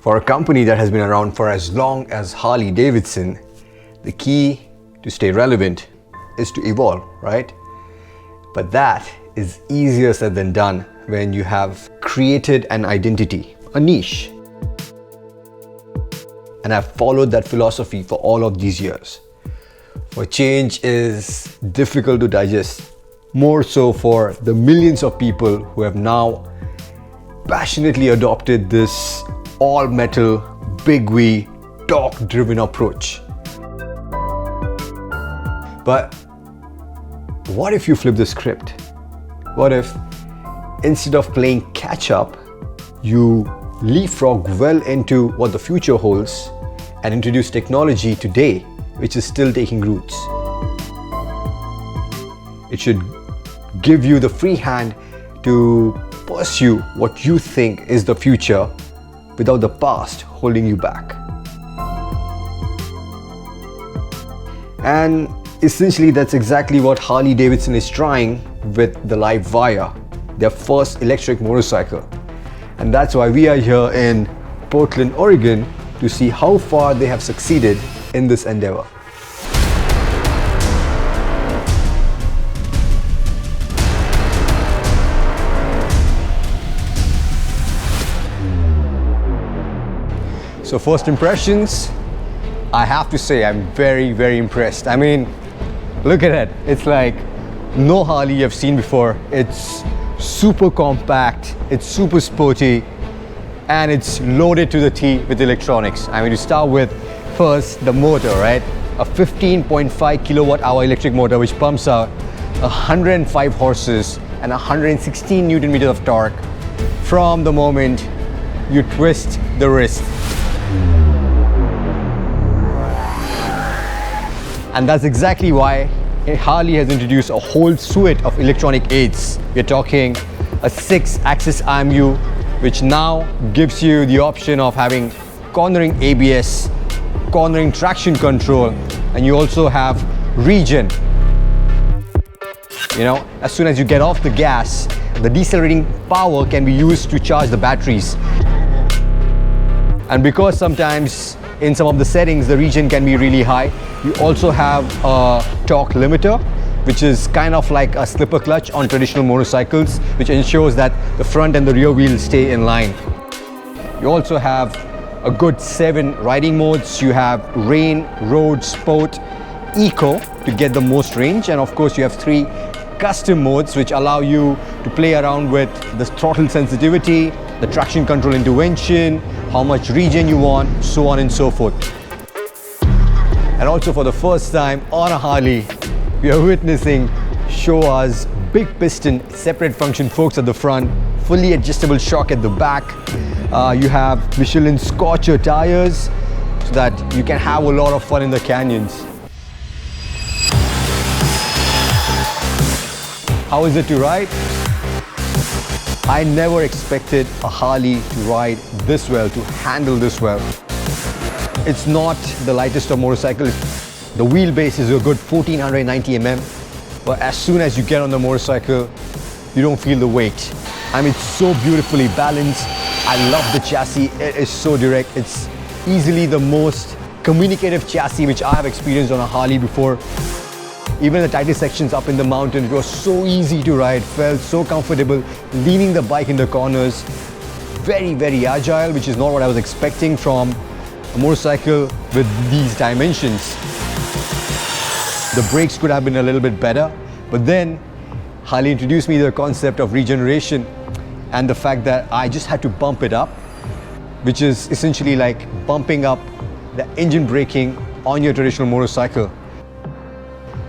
For a company that has been around for as long as Harley-Davidson, the key to stay relevant is to evolve, right? But that is easier said than done when you have created an identity, a niche. And I've followed that philosophy for all of these years. For change is difficult to digest, more so for the millions of people who have now passionately adopted this all-metal, big V, torque-driven approach. But what if you flip the script? What if instead of playing catch-up, you leapfrog well into what the future holds and introduce technology today which is still taking roots? It should give you the free hand to pursue what you think is the future without the past holding you back. And essentially that's exactly what Harley-Davidson is trying with the Livewire, their first electric motorcycle. And that's why we are here in Portland, Oregon to see how far they have succeeded in this endeavor. So first impressions, I have to say I'm very impressed. I mean, look at it. It's like no Harley I've seen before. It's super compact, it's super sporty, and it's loaded to the teeth with electronics. I mean, to start with, first the motor, right? A 15.5 kilowatt hour electric motor which pumps out 105 horses and 116 Newton meters of torque from the moment you twist the wrist. And that's exactly why Harley has introduced a whole suite of electronic aids. We're talking a 6-axis IMU, which now gives you the option of having cornering ABS, cornering traction control, and you also have regen. You know, as soon as you get off the gas, the decelerating power can be used to charge the batteries. And because sometimes in some of the settings the regen can be really high, you also have a torque limiter, which is kind of like a slipper clutch on traditional motorcycles, which ensures that the front and the rear wheels stay in line. You also have a good 7 riding modes. You have rain, road, sport, eco to get the most range, and of course you have 3 custom modes which allow you to play around with the throttle sensitivity, the traction control intervention, how much regen you want, so on and so forth. And also for the first time on a Harley, we are witnessing Showa's big piston separate function forks at the front, fully adjustable shock at the back. You have Michelin Scorcher tires so that you can have a lot of fun in the canyons. How is it to ride? I never expected a Harley to ride this well, to handle this well. It's not the lightest of motorcycles. The wheelbase is a good 1490 mm, but as soon as you get on the motorcycle, you don't feel the weight. I mean, it's so beautifully balanced. I love the chassis. It is so direct. It's easily the most communicative chassis which I have experienced on a Harley before. Even the tightest sections up in the mountain, it was so easy to ride, felt so comfortable, leaning the bike in the corners. Very agile, which is not what I was expecting from a motorcycle with these dimensions. The brakes could have been a little bit better, but then Harley introduced me to the concept of regeneration and the fact that I just had to bump it up, which is essentially like bumping up the engine braking on your traditional motorcycle.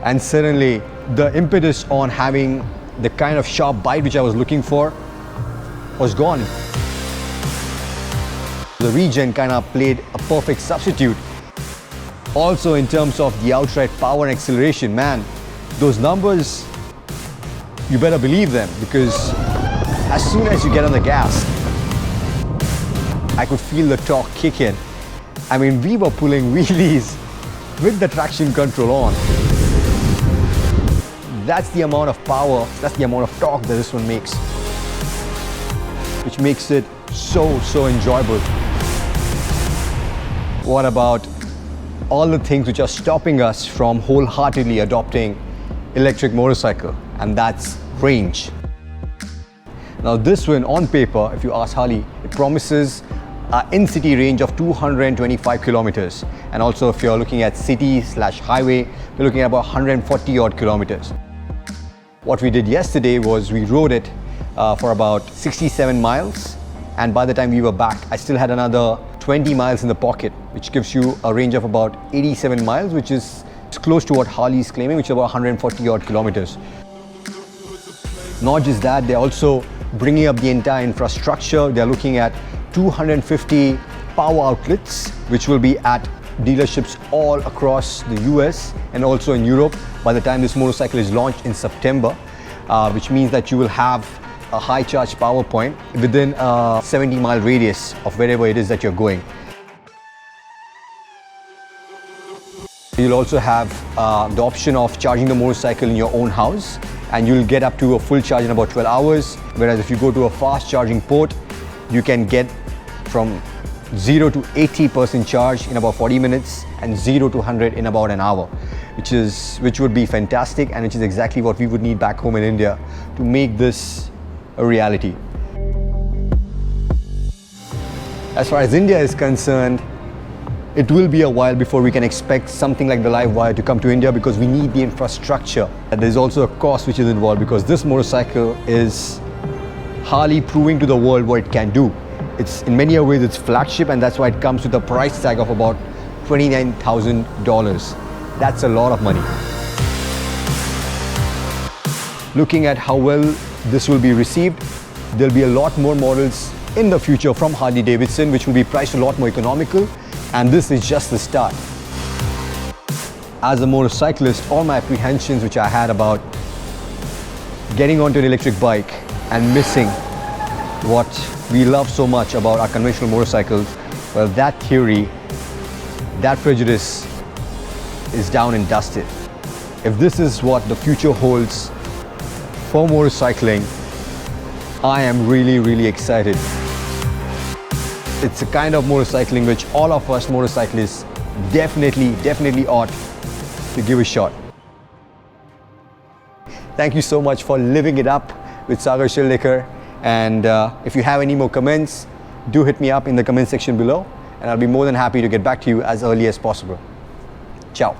And suddenly the impetus on having the kind of sharp bite which I was looking for was gone. The regen kind of played a perfect substitute. Also in terms of the outright power and acceleration, man, those numbers, you better believe them, because as soon as you get on the gas, I could feel the torque kick in. I mean, we were pulling wheelies with the traction control on. That's the amount of power, that's the amount of torque that this one makes, which makes it so enjoyable. What about all the things which are stopping us from wholeheartedly adopting electric motorcycle? And that's range. Now this one on paper, if you ask Harley, it promises an in-city range of 225 kilometers. And also if you're looking at city/highway, you're looking at about 140 odd kilometers. What we did yesterday was we rode it for about 67 miles. And by the time we were back, I still had another 20 miles in the pocket, which gives you a range of about 87 miles, which is close to what Harley is claiming, which is about 140 odd kilometers. Not just that, they're also bringing up the entire infrastructure. They're looking at 250 power outlets, which will be at dealerships all across the US and also in Europe by the time this motorcycle is launched in September, which means that you will have a high charge power point within a 70-mile radius of wherever it is that you're going. You'll also have the option of charging the motorcycle in your own house, and you'll get up to a full charge in about 12 hours. Whereas if you go to a fast charging port, you can get from 0 to 80% charge in about 40 minutes and 0 to 100 in about an hour, which would be fantastic, and which is exactly what we would need back home in India to make this a reality. As far as India is concerned, it will be a while before we can expect something like the Livewire to come to India, because we need the infrastructure. And there's also a cost which is involved, because this motorcycle is Harley proving to the world what it can do. It's in many ways its flagship, and that's why it comes with a price tag of about $29,000. That's a lot of money. Looking at how well this will be received, there'll be a lot more models in the future from Harley-Davidson, which will be priced a lot more economical, and this is just the start. As a motorcyclist, all my apprehensions which I had about getting onto an electric bike and missing what we love so much about our conventional motorcycles, well, that theory, that prejudice is down and dusted. If this is what the future holds for motorcycling, I am really, really excited. It's a kind of motorcycling which all of us motorcyclists definitely ought to give a shot. Thank you so much for living it up with Sagar Sheldekar. And if you have any more comments, do hit me up in the comment section below, and I'll be more than happy to get back to you as early as possible. Ciao.